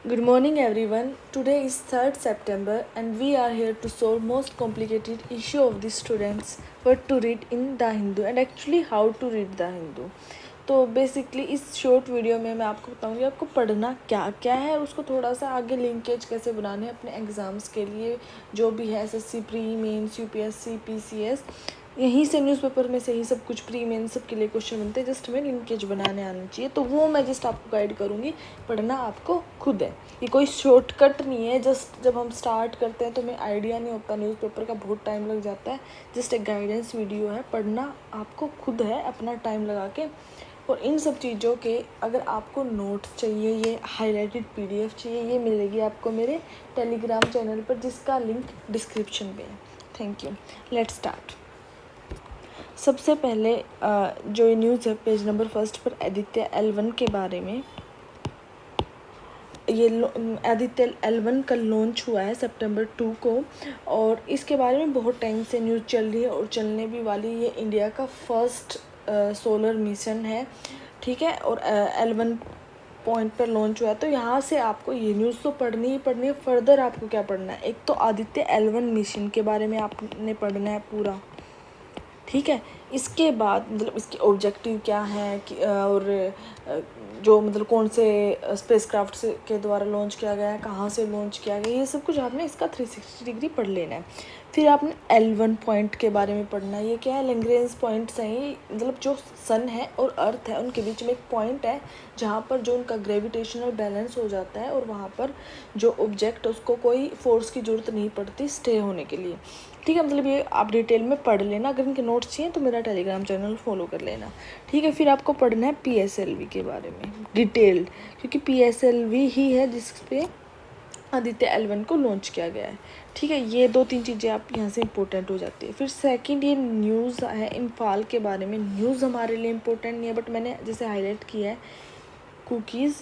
Good morning everyone. Today is 3rd September and we are here to solve most complicated issue of the students what to read in the Hindu and actually how to read the Hindu. तो basically इस short video में मैं आपको बताऊंगी आपको पढ़ना क्या क्या है और उसको थोड़ा सा आगे लिंकेज कैसे बनाने हैं अपने एग्ज़ाम्स के लिए जो भी है SSC pre mains UPSC PCS यहीं से न्यूज़पेपर में से ही सब कुछ प्री मेन सब के लिए क्वेश्चन बनते हैं। जस्ट हमें लिंकेज बनाने आना चाहिए तो वो मैं जस्ट आपको गाइड करूँगी। पढ़ना आपको खुद है, ये कोई शॉर्टकट नहीं है। जस्ट जब हम स्टार्ट करते हैं तो हमें आइडिया नहीं होता न्यूज़पेपर का, बहुत टाइम लग जाता है। जस्ट एक गाइडेंस वीडियो है, पढ़ना आपको खुद है अपना टाइम लगा के। और इन सब चीज़ों के अगर आपको नोट्स चाहिए, ये हाईलाइटेड पीडीएफ चाहिए, ये मिलेगी आपको मेरे टेलीग्राम चैनल पर जिसका लिंक डिस्क्रिप्शन में है। Thank you. Let's start. सबसे पहले जो ये न्यूज़ है पेज नंबर 1 पर आदित्य L1 के बारे में। ये आदित्य L1 कल लॉन्च हुआ है September 2 को और इसके बारे में बहुत टाइम से न्यूज़ चल रही है और चलने भी वाली। ये इंडिया का फर्स्ट सोलर मिशन है, ठीक है। और L1 पॉइंट पर लॉन्च हुआ है तो यहाँ से आपको ये न्यूज़ तो पढ़नी ही पढ़नी है। फर्दर आपको क्या पढ़ना है, एक तो आदित्य L1 मिशन के बारे में आपने पढ़ना है पूरा, ठीक है। इसके बाद मतलब इसके ऑब्जेक्टिव क्या है और जो मतलब कौन से स्पेसक्राफ्ट से के द्वारा लॉन्च किया गया है, कहाँ से लॉन्च किया गया है, ये सब कुछ आपने इसका 360 डिग्री पढ़ लेना है। फिर आपने L1 पॉइंट के बारे में पढ़ना है। ये क्या है, लैग्रेंज पॉइंट्स हैं। ये मतलब जो सन है और अर्थ है उनके बीच में एक पॉइंट है जहाँ पर जो उनका ग्रेविटेशनल बैलेंस हो जाता है और वहाँ पर जो ऑब्जेक्ट उसको कोई फोर्स की ज़रूरत नहीं पड़ती स्टे होने के लिए, ठीक है। मतलब ये आप डिटेल में पढ़ लेना। अगर इनके नोट्स चाहिए तो मेरा टेलीग्राम चैनल फॉलो कर लेना, ठीक है। फिर आपको पढ़ना है PSLV के बारे में डिटेल्ड, क्योंकि PSLV ही है जिस पे आदित्य L1 को लॉन्च किया गया है, ठीक है। ये 2-3 चीज़ें आप यहाँ से इंपॉर्टेंट हो जाती है। फिर सेकंड ये न्यूज़ है इम्फाल के बारे में। न्यूज़ हमारे लिए इम्पोर्टेंट नहीं है बट मैंने जैसे हाईलाइट किया है कुकीज़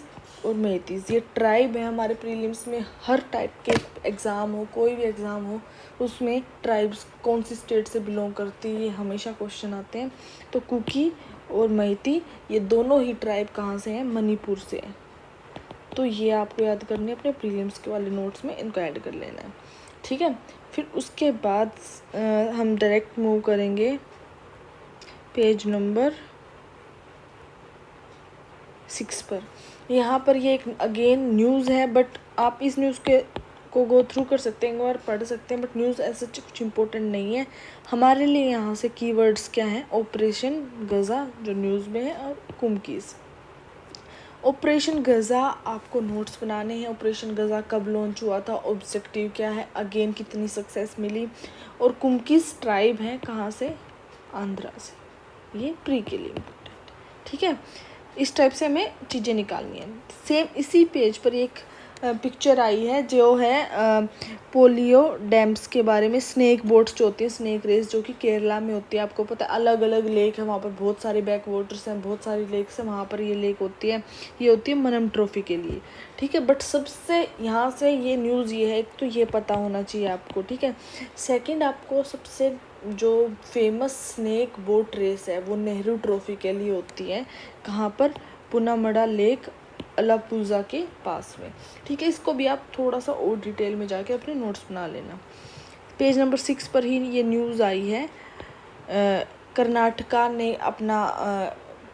और मेथीज़, ये ट्राइब है हमारे प्रीलिम्स में। हर टाइप के एग्ज़ाम हो, कोई भी एग्ज़ाम हो, उसमें ट्राइब्स कौन सी स्टेट से बिलोंग करती है ये हमेशा क्वेश्चन आते हैं। तो कुकी और मैती ये दोनों ही ट्राइब कहाँ से हैं, मणिपुर से है। तो ये आपको याद करने अपने प्रीलिम्स के वाले नोट्स में इनको ऐड कर लेना है, ठीक है। फिर उसके बाद हम डायरेक्ट मूव करेंगे पेज नंबर 6 पर। यहाँ पर ये एक अगेन न्यूज़ है बट आप इस न्यूज़ के को गो थ्रू कर सकते हैं, एक बार पढ़ सकते हैं, बट न्यूज़ ऐसा कुछ इम्पोर्टेंट नहीं है हमारे लिए। यहाँ से कीवर्ड्स क्या हैं, ऑपरेशन गज़ा जो न्यूज़ में है और कुमकीज़। ऑपरेशन गज़ा आपको नोट्स बनाने हैं। ऑपरेशन गज़ा कब लॉन्च हुआ था, ऑब्जेक्टिव क्या है, अगेन कितनी सक्सेस मिली, और कुमकीज़ ट्राइब है कहाँ से, आंध्रा से। ये प्री के लिए इम्पोर्टेंट, ठीक है। इस टाइप से हमें चीज़ें निकालनी है। सेम इसी पेज पर एक पिक्चर आई है जो है पोलियो डैम्स के बारे में। स्नेक बोट्स जो होती है, स्नेक रेस जो कि केरला में होती है, आपको पता है। अलग अलग लेक है वहाँ पर, बहुत सारे बैक वाटर्स हैं, बहुत सारी लेक्स हैं वहाँ पर। ये लेक होती है, ये होती है मनम ट्रॉफी के लिए, ठीक है। बट सबसे यहाँ से ये न्यूज़ ये है, एक तो ये पता होना चाहिए आपको, ठीक है। सेकेंड आपको सबसे जो फेमस स्नेक बोट रेस है वो नेहरू ट्रॉफी के लिए होती है। कहाँ पर, पुनामड़ा लेक अलापुजा के पास में, ठीक है। इसको भी आप थोड़ा सा और डिटेल में जाके अपने नोट्स बना लेना। पेज नंबर 6 पर ही ये न्यूज़ आई है। कर्नाटका ने अपना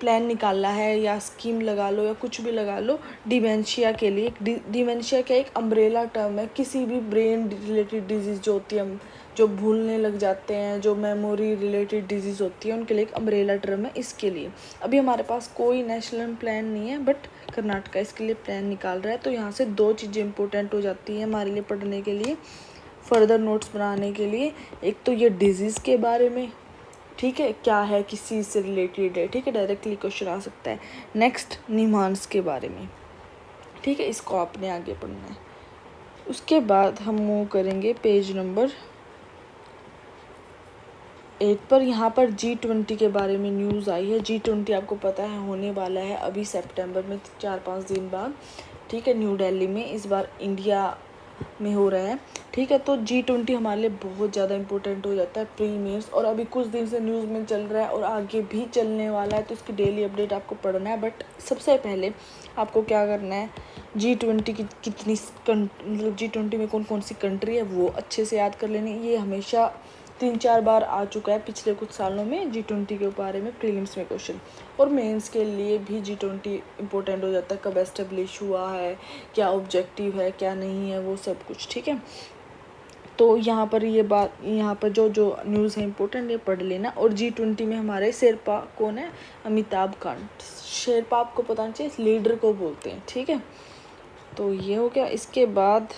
प्लान निकाला है या स्कीम लगा लो या कुछ भी लगा लो डिमेंशिया के लिए। डिमेंशिया क्या एक अम्ब्रेला टर्म है, किसी भी ब्रेन रिलेटेड डिजीज़ जो होती है, जो भूलने लग जाते हैं, जो मेमोरी रिलेटेड डिजीज़ होती है, उनके लिए एक अम्ब्रेला टर्म है इसके लिए। अभी हमारे पास कोई नेशनल प्लान नहीं है बट कर्नाटका इसके लिए प्लान निकाल रहा है। तो यहाँ से 2 चीज़ें इंपॉर्टेंट हो जाती हैं हमारे लिए पढ़ने के लिए, फर्दर नोट्स बनाने के लिए। एक तो ये डिजीज़ के बारे में, ठीक है, क्या है, किस चीज़ से रिलेटेड है, ठीक है, डायरेक्टली क्वेश्चन आ सकता है। नेक्स्ट निमांस के बारे में, ठीक है, इसको आपने आगे पढ़ना है। उसके बाद हम मूव करेंगे पेज नंबर 8 पर। यहाँ पर G20 के बारे में न्यूज़ आई है। G20 आपको पता है होने वाला है अभी सितंबर में 4-5 दिन बाद, ठीक है, न्यू दिल्ली में। इस बार इंडिया में हो रहा है, ठीक है। तो G20 हमारे लिए बहुत ज़्यादा इंपॉर्टेंट हो जाता है प्री मेंस, और अभी कुछ दिन से न्यूज़ में चल रहा है और आगे भी चलने वाला है। तो इसकी डेली अपडेट आपको पढ़ना है। बट सबसे पहले आपको क्या करना है, G20 की कितनी मतलब G20 में कौन कौन सी कंट्री है वो अच्छे से याद कर लेनी। ये हमेशा 3-4 बार आ चुका है पिछले कुछ सालों में G20 के बारे में प्रीलिम्स में क्वेश्चन, और मेंस के लिए भी G20 इम्पोर्टेंट हो जाता है, कब एस्टेब्लिश हुआ है, क्या ऑब्जेक्टिव है, क्या नहीं है, वो सब कुछ, ठीक है। तो यहाँ पर ये बात, यहाँ पर जो जो न्यूज़ है इम्पोर्टेंट ये पढ़ लेना। और G20 में हमारे शेरपा कौन है? अमिताभ कांत। शेरपा आपको पता नहीं चाहिए, लीडर को बोलते हैं, ठीक है। तो ये हो गया। इसके बाद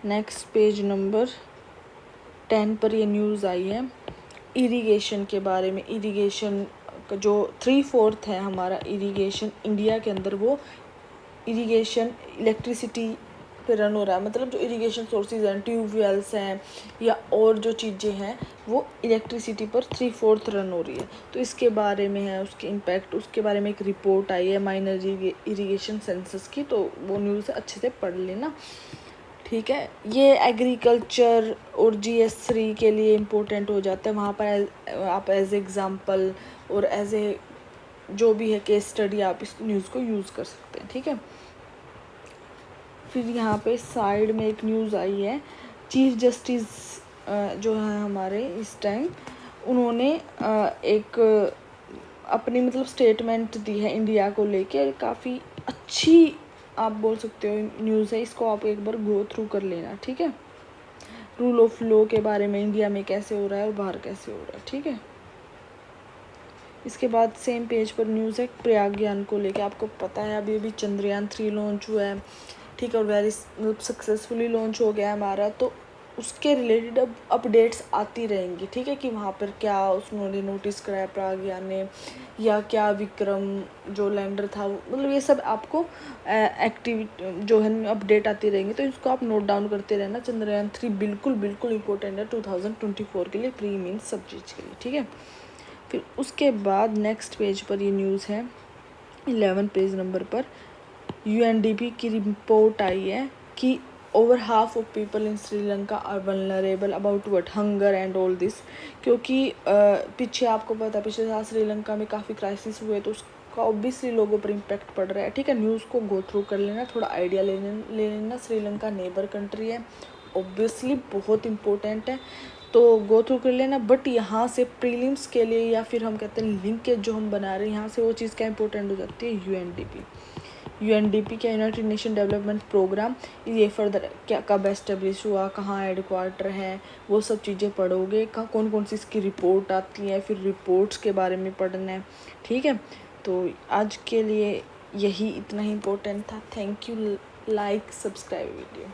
नेक्स्ट पेज नंबर 10 पर ये न्यूज़ आई है इरिगेशन के बारे में। इरिगेशन का जो 3/4 है हमारा इरिगेशन इंडिया के अंदर, वो इरिगेशन इलेक्ट्रिसिटी पे रन हो रहा है। मतलब जो इरिगेशन सोर्सेज हैं, ट्यूबवेल्स हैं या और जो चीज़ें हैं, वो इलेक्ट्रिसिटी पर 3/4 रन हो रही है। तो इसके बारे में है, उसके इम्पैक्ट, उसके बारे में एक रिपोर्ट आई है माइनर इरिगेशन सेंसस की, तो वो न्यूज़ अच्छे से पढ़ लेना, ठीक है। ये एग्रीकल्चर और GS3 के लिए इम्पोर्टेंट हो जाता है। वहाँ पर आप एज एग्ज़ाम्पल और एज ए जो भी है केस स्टडी आप इस न्यूज़ को यूज़ कर सकते हैं, ठीक है। फिर यहाँ पे साइड में एक न्यूज़ आई है, चीफ जस्टिस जो है हमारे इस टाइम, उन्होंने एक अपनी मतलब स्टेटमेंट दी है इंडिया को लेके। काफ़ी अच्छी आप बोल सकते हो न्यूज़ है, इसको आप एक बार गो थ्रू कर लेना, ठीक है। रूल ऑफ लॉ के बारे में इंडिया में कैसे हो रहा है और बाहर कैसे हो रहा है, ठीक है। इसके बाद सेम पेज पर न्यूज़ है प्रज्ञान को लेके। आपको पता है अभी अभी चंद्रयान 3 लॉन्च हुआ है, ठीक है, और वेरी मतलब सक्सेसफुली लॉन्च हो गया है हमारा। तो उसके रिलेटेड अब अपडेट्स आती रहेंगी, ठीक है, कि वहाँ पर क्या उन्होंने नोटिस कराया प्रज्ञान ने, या क्या विक्रम जो लैंडर था, मतलब ये सब आपको एक्टिव जो है अपडेट आती रहेंगी। तो इसको आप नोट डाउन करते रहना। चंद्रयान 3 बिल्कुल बिल्कुल इंपॉर्टेंट है 2024 के लिए, प्री मीन्स सब चीज़ के लिए, ठीक है। फिर उसके बाद नेक्स्ट पेज पर ये न्यूज़ है 11 पेज नंबर पर, UNDP की रिपोर्ट आई है कि over half of people in Sri Lanka are vulnerable about what hunger and all this. क्योंकि पीछे आपको पता है पिछले साल श्रीलंका में काफ़ी क्राइसिस हुए, तो उसका ऑब्वियसली लोगों पर इम्पैक्ट पड़ रहा है, ठीक है। न्यूज़ को गो थ्रू कर लेना, थोड़ा आइडिया ले लेना। श्रीलंका नेबर कंट्री है, ऑब्वियसली बहुत इम्पोर्टेंट है, तो गो थ्रू कर लेना। बट यहाँ से प्रीलिम्स के लिए या फिर हम कहते हैं लिंकेज जो हम बना रहे हैं, यहाँ से वो चीज़ क्या इंपॉर्टेंट हो जाती है, UNDP क्या यूनाइटेड नेशन डेवलपमेंट प्रोग्राम, ये फर्दर क्या कब एस्टेब्लिश हुआ, कहाँ हेडक्वार्टर है, वो सब चीज़ें पढ़ोगे। कौन कौन सी इसकी रिपोर्ट आती है, फिर रिपोर्ट्स के बारे में पढ़ना है, ठीक है। तो आज के लिए यही इतना ही इम्पोर्टेंट था। Thank you, like subscribe video.